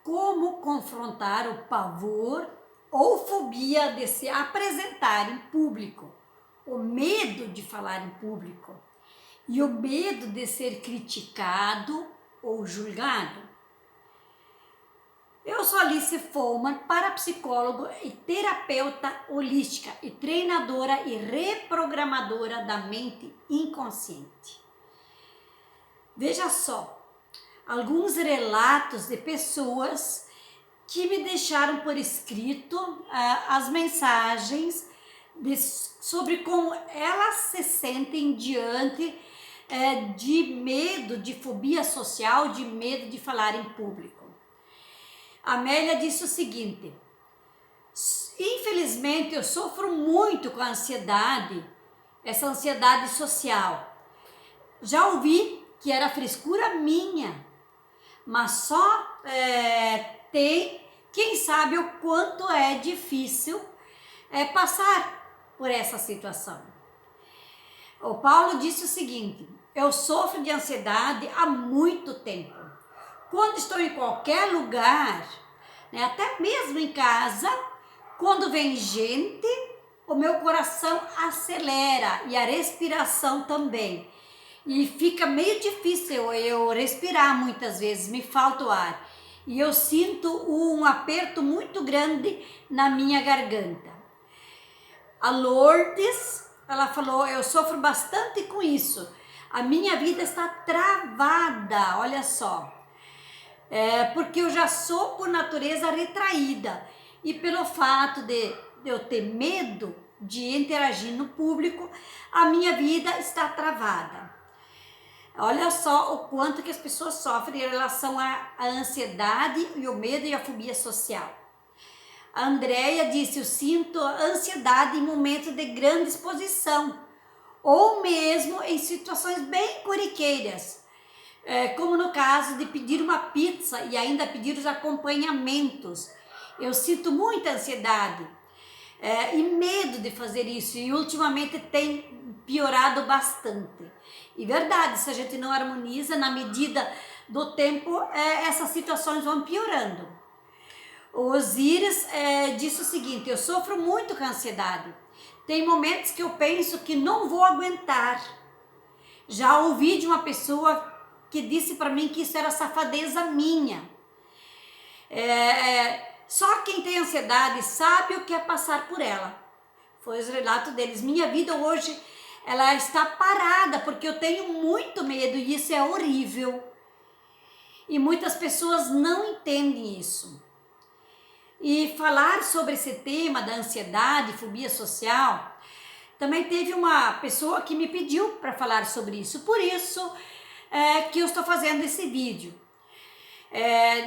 como confrontar o pavor ou fobia de se apresentar em público, o medo de falar em público e o medo de ser criticado ou julgado. Eu sou Alice Follmann, parapsicóloga e terapeuta holística e treinadora e reprogramadora da mente inconsciente. Veja só, alguns relatos de pessoas que me deixaram por escrito as mensagens sobre como elas se sentem diante de medo, de fobia social, de medo de falar em público. A Amélia disse o seguinte: infelizmente eu sofro muito com a ansiedade, essa ansiedade social. Já ouvi que era frescura minha, mas só tem quem sabe o quanto é difícil passar por essa situação. O Paulo disse o seguinte: eu sofro de ansiedade há muito tempo. Quando estou em qualquer lugar, até mesmo em casa, quando vem gente, o meu coração acelera e a respiração também. E fica meio difícil eu respirar muitas vezes, me falta o ar. E eu sinto um aperto muito grande na minha garganta. A Lourdes, ela falou: eu sofro bastante com isso. A minha vida está travada, olha só. Porque eu já sou por natureza retraída. E pelo fato de eu ter medo de interagir no público, a minha vida está travada. Olha só o quanto que as pessoas sofrem em relação à ansiedade e o medo e a fobia social. A Andréia disse: eu sinto ansiedade em momentos de grande exposição, ou mesmo em situações bem corriqueiras, como no caso de pedir uma pizza e ainda pedir os acompanhamentos. Eu sinto muita ansiedade e medo de fazer isso, e ultimamente tem piorado bastante. E verdade, se a gente não harmoniza, na medida do tempo, essas situações vão piorando. O Osíris disse o seguinte: eu sofro muito com a ansiedade. Tem momentos que eu penso que não vou aguentar. Já ouvi de uma pessoa que disse para mim que isso era safadeza minha. Só quem tem ansiedade sabe o que é passar por ela. Foi os relatos deles. Minha vida hoje, ela está parada porque eu tenho muito medo e isso é horrível. E muitas pessoas não entendem isso. E falar sobre esse tema da ansiedade, fobia social, também teve uma pessoa que me pediu para falar sobre isso. Por isso que eu estou fazendo esse vídeo.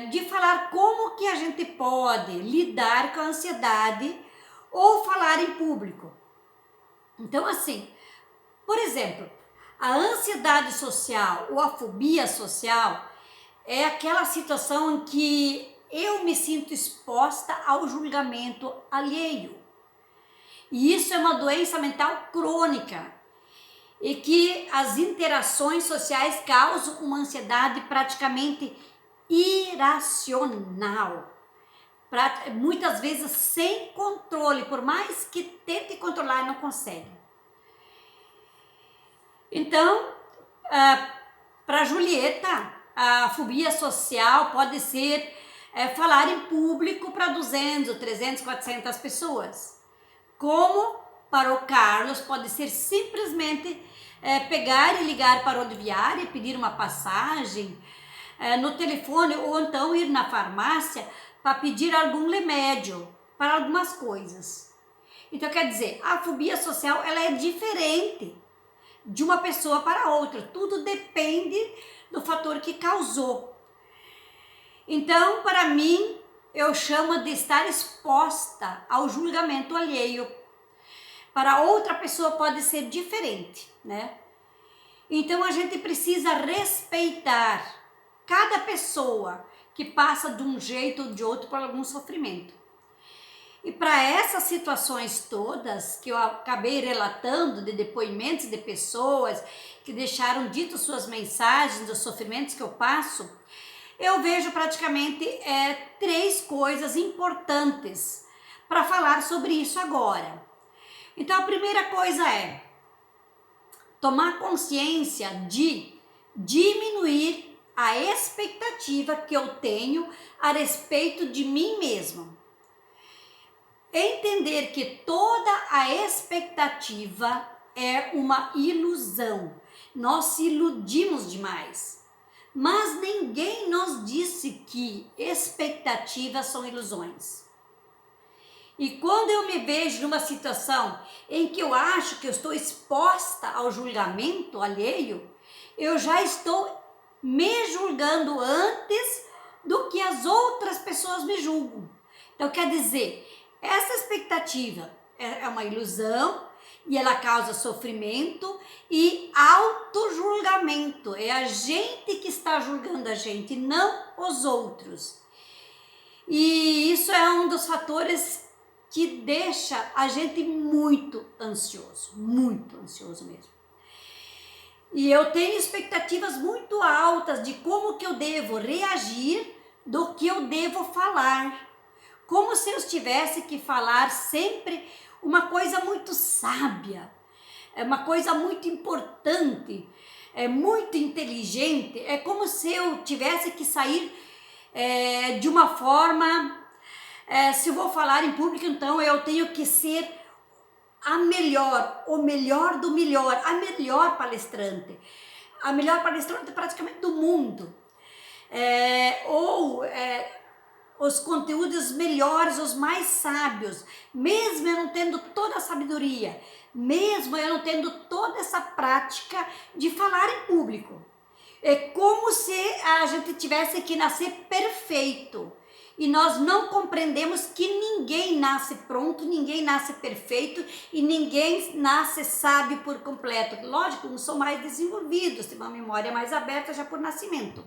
De falar como que a gente pode lidar com a ansiedade ou falar em público. Então, assim, por exemplo, a ansiedade social ou a fobia social é aquela situação em que eu me sinto exposta ao julgamento alheio. E isso é uma doença mental crônica e que as interações sociais causam uma ansiedade praticamente irracional. Muitas vezes sem controle, por mais que tente controlar, não consegue. Então, para Julieta, a fobia social pode ser falar em público para 200, 300, 400 pessoas. Como para o Carlos pode ser simplesmente pegar e ligar para a rodoviária e pedir uma passagem no telefone, ou então ir na farmácia para pedir algum remédio para algumas coisas. Então, quer dizer, a fobia social ela é diferente de uma pessoa para outra. Tudo depende do fator que causou. Então, para mim, eu chamo de estar exposta ao julgamento alheio. Para outra pessoa pode ser diferente, né? Então, a gente precisa respeitar cada pessoa que passa de um jeito ou de outro por algum sofrimento. E para essas situações todas que eu acabei relatando, de depoimentos de pessoas que deixaram dito suas mensagens dos sofrimentos que eu passo, eu vejo praticamente 3 coisas importantes para falar sobre isso agora. Então, a primeira coisa é tomar consciência de diminuir a expectativa que eu tenho a respeito de mim mesmo. Entender que toda a expectativa é uma ilusão. Nós se iludimos demais. Mas ninguém nos disse que expectativas são ilusões. E quando eu me vejo numa situação em que eu acho que eu estou exposta ao julgamento alheio, eu já estou me julgando antes do que as outras pessoas me julgam. Então, quer dizer, essa expectativa é uma ilusão e ela causa sofrimento e auto-julgamento. É a gente que está julgando a gente, não os outros. E isso é um dos fatores que deixa a gente muito ansioso mesmo. E eu tenho expectativas muito altas de como que eu devo reagir, do que eu devo falar. Como se eu tivesse que falar sempre uma coisa muito sábia, uma coisa muito importante, muito inteligente. É como se eu tivesse que sair de uma forma... se eu vou falar em público, então eu tenho que ser a melhor, o melhor do melhor, a melhor palestrante praticamente do mundo, os conteúdos melhores, os mais sábios, mesmo eu não tendo toda a sabedoria, mesmo eu não tendo toda essa prática de falar em público. É como se a gente tivesse que nascer perfeito. E nós não compreendemos que ninguém nasce pronto, ninguém nasce perfeito e ninguém nasce sábio por completo. Lógico, uns são mais desenvolvidos, têm uma memória mais aberta já por nascimento.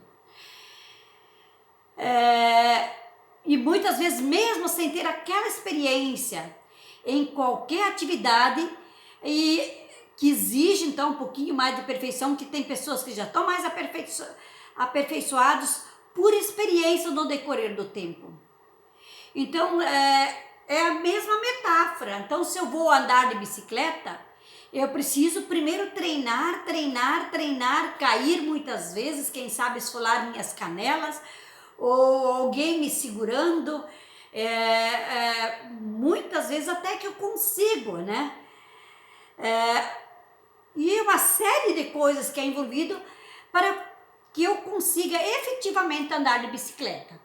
E muitas vezes, mesmo sem ter aquela experiência em qualquer atividade, e que exige então um pouquinho mais de perfeição, que tem pessoas que já estão mais aperfeiçoados por experiência no decorrer do tempo. Então, é a mesma metáfora. Então, se eu vou andar de bicicleta, eu preciso primeiro treinar, cair muitas vezes, quem sabe esfolar minhas canelas, ou alguém me segurando, muitas vezes até que eu consigo, né? E uma série de coisas que é envolvido para que eu consiga efetivamente andar de bicicleta.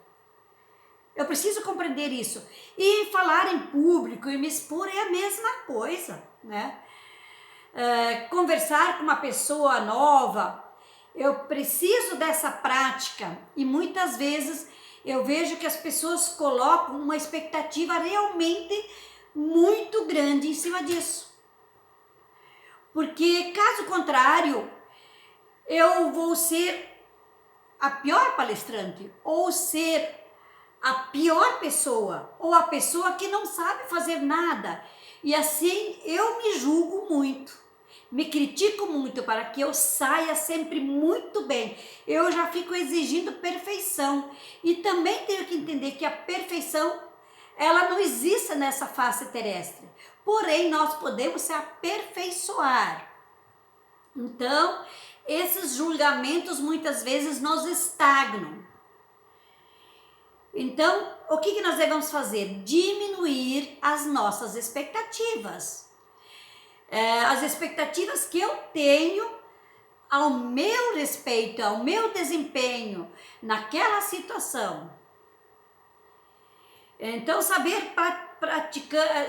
Eu preciso compreender isso. E falar em público e me expor é a mesma coisa, né? Conversar com uma pessoa nova, eu preciso dessa prática. E muitas vezes eu vejo que as pessoas colocam uma expectativa realmente muito grande em cima disso. Porque, caso contrário, eu vou ser a pior palestrante, ou ser a pior pessoa, ou a pessoa que não sabe fazer nada. E assim eu me julgo muito, me critico muito para que eu saia sempre muito bem. Eu já fico exigindo perfeição. E também tenho que entender que a perfeição, ela não existe nessa face terrestre. Porém, nós podemos se aperfeiçoar. Então, esses julgamentos muitas vezes nos estagnam. Então, o que nós devemos fazer? Diminuir as nossas expectativas. As expectativas que eu tenho ao meu respeito, ao meu desempenho naquela situação. Então, saber praticar,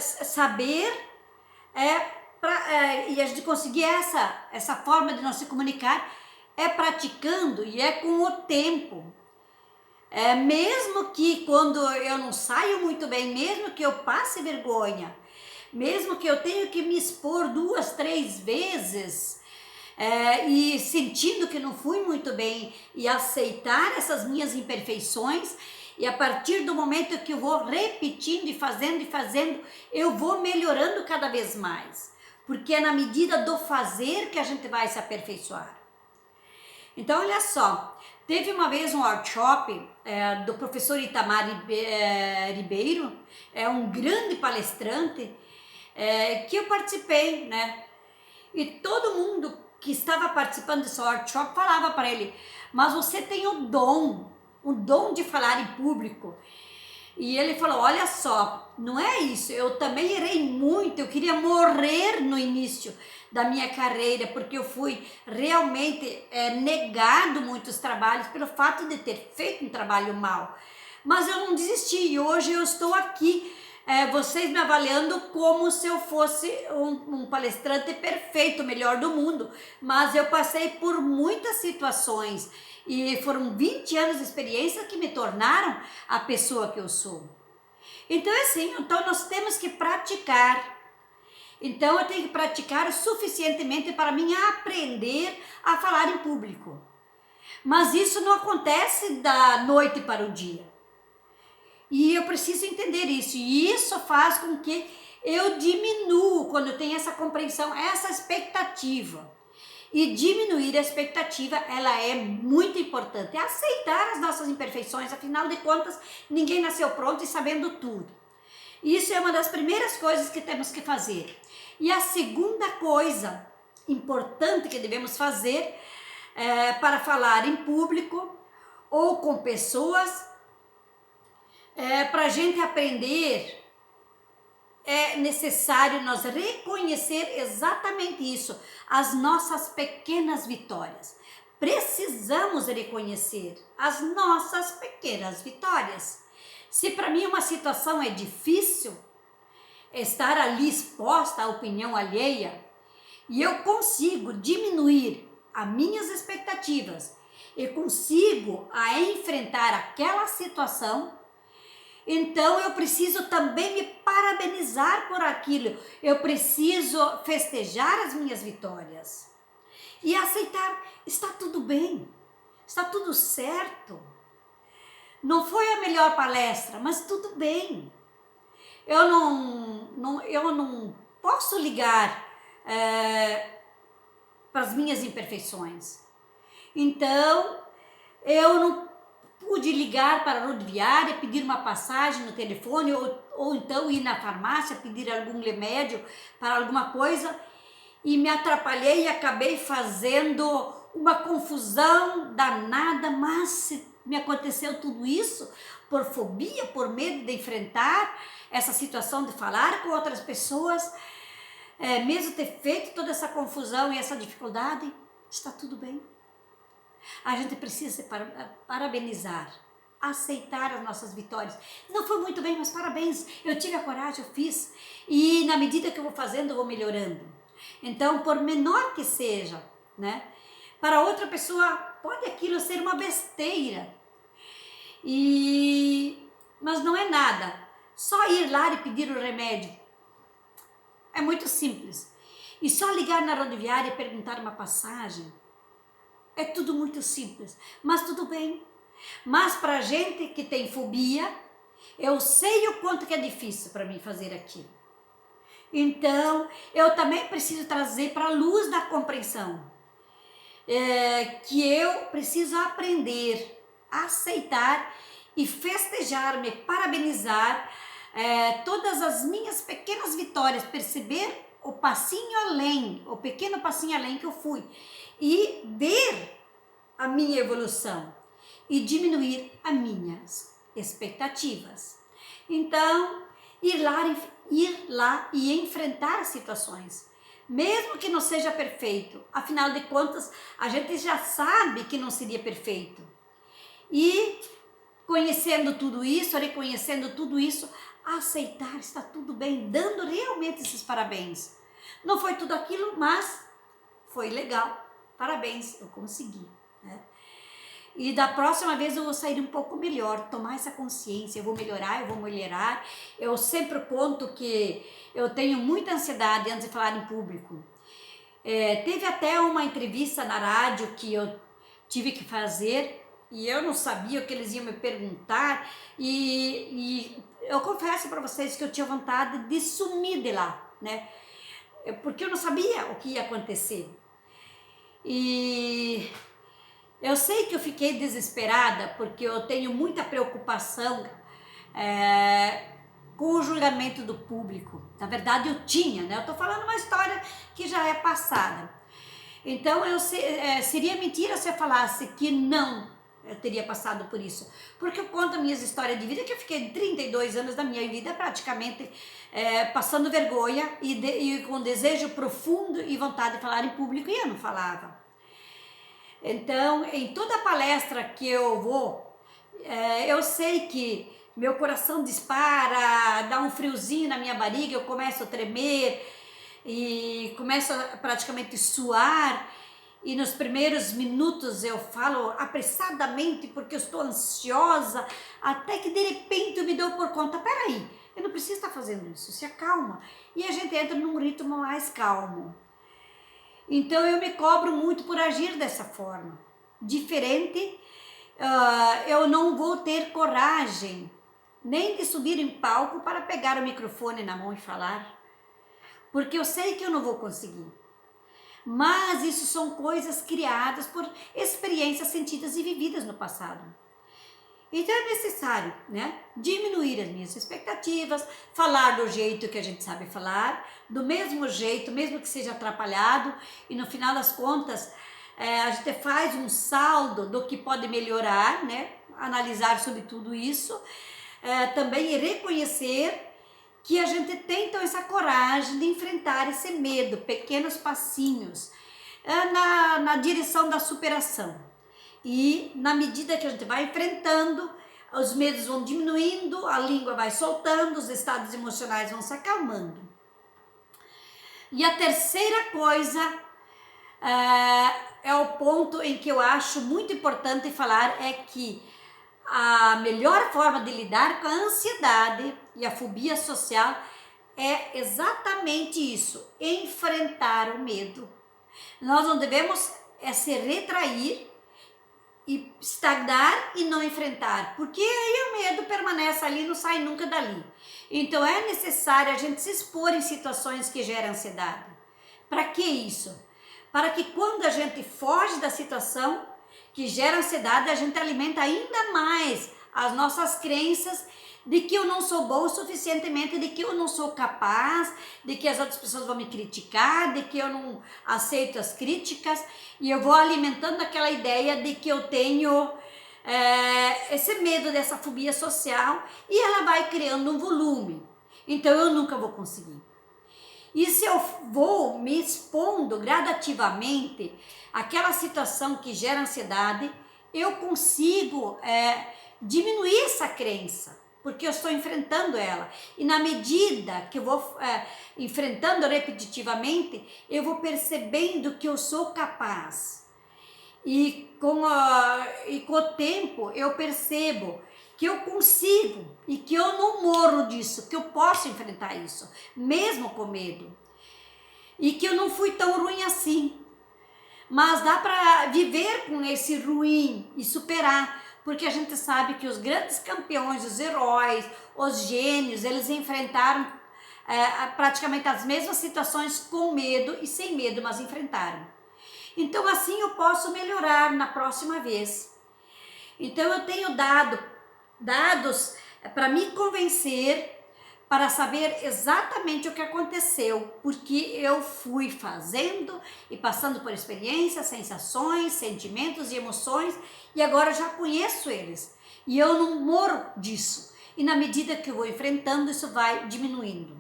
e a gente conseguir essa forma de nós se comunicar praticando e com o tempo. Mesmo que quando eu não saio muito bem, mesmo que eu passe vergonha, mesmo que eu tenha que me expor 2, 3 vezes, e sentindo que não fui muito bem, e aceitar essas minhas imperfeições, e a partir do momento que eu vou repetindo e fazendo, eu vou melhorando cada vez mais. Porque é na medida do fazer que a gente vai se aperfeiçoar. Então, olha só, teve uma vez um workshop do professor Itamar Ribeiro, um grande palestrante, que eu participei, né? E todo mundo que estava participando desse workshop falava para ele, mas você tem o dom de falar em público. E ele falou, olha só, não é isso, eu também errei muito, eu queria morrer no início da minha carreira, porque eu fui realmente negado muitos trabalhos pelo fato de ter feito um trabalho mal. Mas eu não desisti e hoje eu estou aqui, vocês me avaliando como se eu fosse um palestrante perfeito, o melhor do mundo. Mas eu passei por muitas situações e foram 20 anos de experiência que me tornaram a pessoa que eu sou. Então é assim, então nós temos que praticar. Então eu tenho que praticar o suficientemente para mim aprender a falar em público. Mas isso não acontece da noite para o dia. E eu preciso entender isso. E isso faz com que eu diminuo, quando eu tenho essa compreensão, essa expectativa. E diminuir a expectativa, ela é muito importante. É aceitar as nossas imperfeições, afinal de contas, ninguém nasceu pronto e sabendo tudo. Isso é uma das primeiras coisas que temos que fazer. E a segunda coisa importante que devemos fazer para falar em público ou com pessoas, para a gente aprender, é necessário nós reconhecer exatamente isso, as nossas pequenas vitórias. Precisamos reconhecer as nossas pequenas vitórias. Se para mim uma situação é difícil, estar ali exposta à opinião alheia, e eu consigo diminuir as minhas expectativas, eu consigo enfrentar aquela situação, então eu preciso também me parabenizar por aquilo, eu preciso festejar as minhas vitórias e aceitar, está tudo bem, está tudo certo, não foi a melhor palestra, mas tudo bem, eu não posso ligar para as minhas imperfeições, então eu não pude ligar para a rodoviária, pedir uma passagem no telefone ou então ir na farmácia, pedir algum remédio para alguma coisa e me atrapalhei e acabei fazendo uma confusão danada, mas me aconteceu tudo isso por fobia, por medo de enfrentar essa situação de falar com outras pessoas, mesmo ter feito toda essa confusão e essa dificuldade, está tudo bem. A gente precisa se parabenizar, aceitar as nossas vitórias. Não foi muito bem, mas parabéns, eu tive a coragem, eu fiz. E na medida que eu vou fazendo, eu vou melhorando. Então, por menor que seja, né? Para outra pessoa, pode aquilo ser uma besteira. Mas não é nada. Só ir lá e pedir o remédio. É muito simples. E só ligar na rodoviária e perguntar uma passagem. É tudo muito simples, mas tudo bem. Mas para gente que tem fobia, eu sei o quanto que é difícil para mim fazer aquilo. Então, eu também preciso trazer para a luz da compreensão que eu preciso aprender a aceitar e festejar, me parabenizar todas as minhas pequenas vitórias, perceber o passinho além, o pequeno passinho além que eu fui e ver a minha evolução e diminuir as minhas expectativas. Então, ir lá e enfrentar as situações, mesmo que não seja perfeito, afinal de contas, a gente já sabe que não seria perfeito. E conhecendo tudo isso, reconhecendo tudo isso, aceitar, está tudo bem, dando realmente esses parabéns. Não foi tudo aquilo, mas foi legal. Parabéns, eu consegui, né? E da próxima vez eu vou sair um pouco melhor, tomar essa consciência, eu vou melhorar. Eu sempre conto que eu tenho muita ansiedade antes de falar em público. Teve até uma entrevista na rádio que eu tive que fazer e eu não sabia o que eles iam me perguntar e eu confesso para vocês que eu tinha vontade de sumir de lá, né? Porque eu não sabia o que ia acontecer. Eu sei que eu fiquei desesperada porque eu tenho muita preocupação com o julgamento do público. Na verdade eu tinha, né? Eu tô falando uma história que já é passada. Então seria mentira se eu falasse que não, eu teria passado por isso. Porque eu conto minhas histórias de vida, que eu fiquei 32 anos da minha vida praticamente passando vergonha e com desejo profundo e vontade de falar em público, e eu não falava. Então, em toda palestra que eu vou, eu sei que meu coração dispara, dá um friozinho na minha barriga, eu começo a tremer e começo a praticamente suar. E nos primeiros minutos eu falo apressadamente porque eu estou ansiosa, até que de repente eu me dou por conta, peraí, eu não preciso estar fazendo isso, se acalma. E a gente entra num ritmo mais calmo. Então eu me cobro muito por agir dessa forma. Diferente, eu não vou ter coragem nem de subir em palco para pegar o microfone na mão e falar, porque eu sei que eu não vou conseguir. Mas isso são coisas criadas por experiências sentidas e vividas no passado. Então é necessário, né, diminuir as minhas expectativas, falar do jeito que a gente sabe falar, do mesmo jeito, mesmo que seja atrapalhado, e no final das contas a gente faz um saldo do que pode melhorar, né, analisar sobre tudo isso, também reconhecer que a gente tem então essa coragem de enfrentar esse medo, pequenos passinhos na direção da superação. E na medida que a gente vai enfrentando, os medos vão diminuindo, a língua vai soltando, os estados emocionais vão se acalmando. E a terceira coisa é o ponto em que eu acho muito importante falar, é que a melhor forma de lidar com a ansiedade e a fobia social é exatamente isso, enfrentar o medo. Nós não devemos se retrair e estagnar e não enfrentar, porque aí o medo permanece ali, não sai nunca dali. Então é necessário a gente se expor em situações que geram ansiedade. Para que isso? Para que quando a gente foge da situação que gera ansiedade, a gente alimenta ainda mais as nossas crenças de que eu não sou bom o suficientemente, de que eu não sou capaz, de que as outras pessoas vão me criticar, de que eu não aceito as críticas, e eu vou alimentando aquela ideia de que eu tenho esse medo dessa fobia social, e ela vai criando um volume, então eu nunca vou conseguir. E se eu vou me expondo gradativamente àquela situação que gera ansiedade, eu consigo diminuir essa crença, porque eu estou enfrentando ela. E na medida que eu vou enfrentando repetitivamente, eu vou percebendo que eu sou capaz. E com o tempo eu percebo que eu consigo e que eu não morro disso, que eu posso enfrentar isso, mesmo com medo. E que eu não fui tão ruim assim. Mas dá para viver com esse ruim e superar, porque a gente sabe que os grandes campeões, os heróis, os gênios, eles enfrentaram praticamente as mesmas situações com medo e sem medo, mas enfrentaram. Então assim eu posso melhorar na próxima vez. Então eu tenho dados para me convencer, para saber exatamente o que aconteceu, porque eu fui fazendo e passando por experiências, sensações, sentimentos e emoções, e agora já conheço eles, e eu não morro disso, e na medida que eu vou enfrentando, isso vai diminuindo.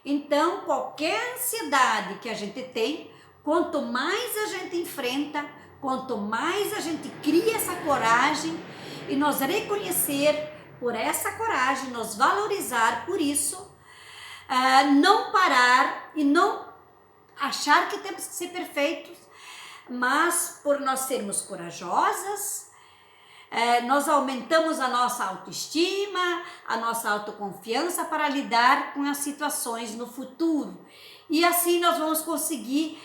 Então, qualquer ansiedade que a gente tem, quanto mais a gente enfrenta, quanto mais a gente cria essa coragem, e nós reconhecer por essa coragem, nos valorizar por isso, não parar e não achar que temos que ser perfeitos, mas por nós sermos corajosas, nós aumentamos a nossa autoestima, a nossa autoconfiança para lidar com as situações no futuro. E assim nós vamos conseguir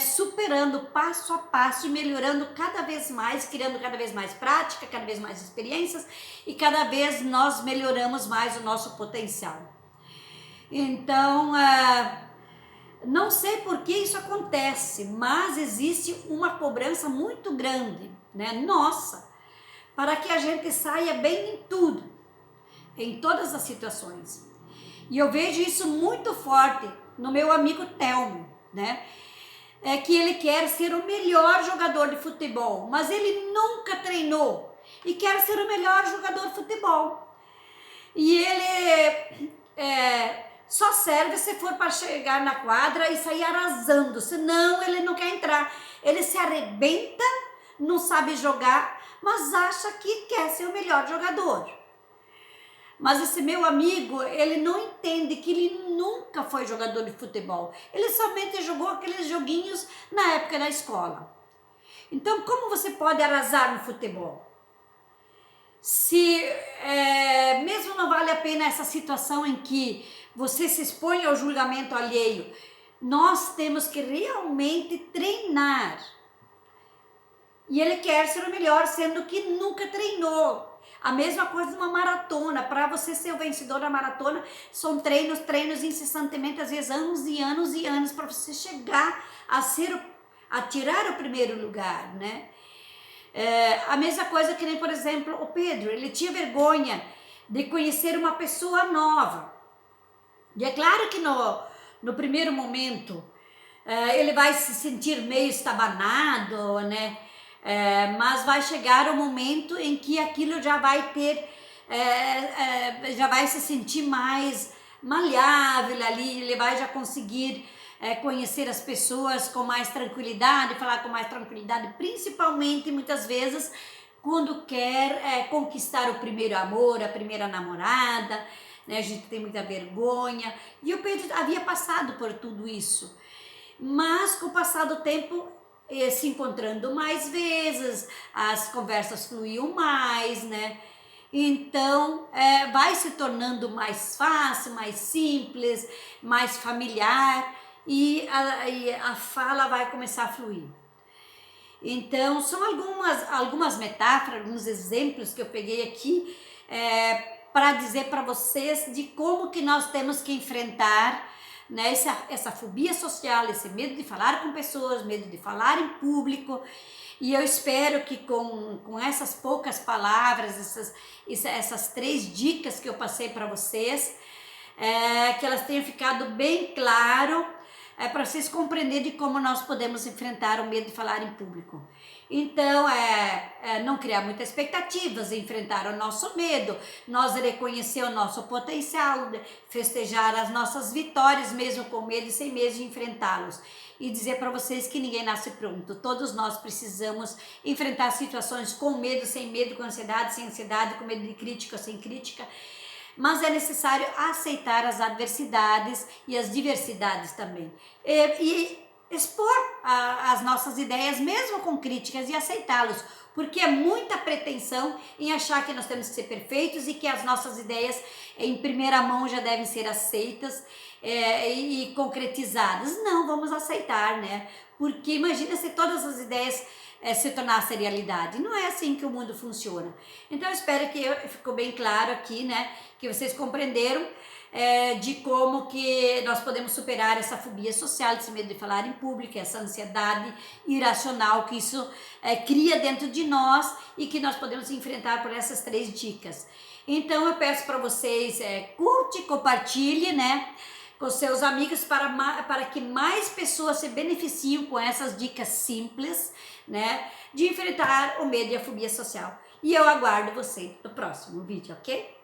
superando passo a passo e melhorando cada vez mais, criando cada vez mais prática, cada vez mais experiências, e cada vez nós melhoramos mais o nosso potencial. Então, não sei por que isso acontece, mas existe uma cobrança muito grande né? Nossa, para que a gente saia bem em tudo, em todas as situações. E eu vejo isso muito forte no meu amigo Telmo, né? É que ele quer ser o melhor jogador de futebol, mas ele nunca treinou e quer ser o melhor jogador de futebol. E ele só serve se for para chegar na quadra e sair arrasando, senão ele não quer entrar. Ele se arrebenta, não sabe jogar, mas acha que quer ser o melhor jogador. Mas esse meu amigo, ele não entende que ele nunca foi jogador de futebol. Ele somente jogou aqueles joguinhos na época da escola. Então, como você pode arrasar no futebol? Se mesmo não vale a pena essa situação em que você se expõe ao julgamento alheio, nós temos que realmente treinar. E ele quer ser o melhor, sendo que nunca treinou. A mesma coisa de uma maratona. Para você ser o vencedor da maratona, são treinos incessantemente, às vezes anos e anos e anos, para você chegar a tirar o primeiro lugar, né? A mesma coisa que nem, por exemplo, o Pedro, ele tinha vergonha de conhecer uma pessoa nova. E é claro que no primeiro momento, ele vai se sentir meio estabanado, né? Mas vai chegar o momento em que aquilo já vai ter, já vai se sentir mais maleável ali, ele vai já conseguir conhecer as pessoas com mais tranquilidade, falar com mais tranquilidade, principalmente muitas vezes quando quer conquistar o primeiro amor, a primeira namorada, né? A gente tem muita vergonha, e o Pedro havia passado por tudo isso, mas com o passar do tempo, se encontrando mais vezes, as conversas fluíam mais, né? Então vai se tornando mais fácil, mais simples, mais familiar, e a fala vai começar a fluir. Então são algumas metáforas, alguns exemplos que eu peguei aqui para dizer para vocês de como que nós temos que enfrentar, né, essa fobia social, esse medo de falar com pessoas, medo de falar em público. E eu espero que com essas poucas palavras, essas 3 dicas que eu passei para vocês, que elas tenham ficado bem claro, para vocês compreenderem de como nós podemos enfrentar o medo de falar em público. Então, não criar muitas expectativas, enfrentar o nosso medo, nós reconhecer o nosso potencial, festejar as nossas vitórias, mesmo com medo e sem medo de enfrentá-los. E dizer para vocês que ninguém nasce pronto, todos nós precisamos enfrentar situações com medo, sem medo, com ansiedade, sem ansiedade, com medo de crítica, sem crítica. Mas é necessário aceitar as adversidades e as diversidades também. E expor as nossas ideias, mesmo com críticas, e aceitá-los, porque é muita pretensão em achar que nós temos que ser perfeitos e que as nossas ideias em primeira mão já devem ser aceitas e concretizadas. Não, vamos aceitar, né? Porque imagina se todas as ideias se tornassem realidade. Não é assim que o mundo funciona. Então eu espero que ficou bem claro aqui, né? Que vocês compreenderam de como que nós podemos superar essa fobia social, esse medo de falar em público, essa ansiedade irracional que isso cria dentro de nós e que nós podemos enfrentar por essas 3 dicas. Então eu peço para vocês, curte, compartilhe, né, com seus amigos para que mais pessoas se beneficiem com essas dicas simples, né, de enfrentar o medo e a fobia social. E eu aguardo você no próximo vídeo, ok?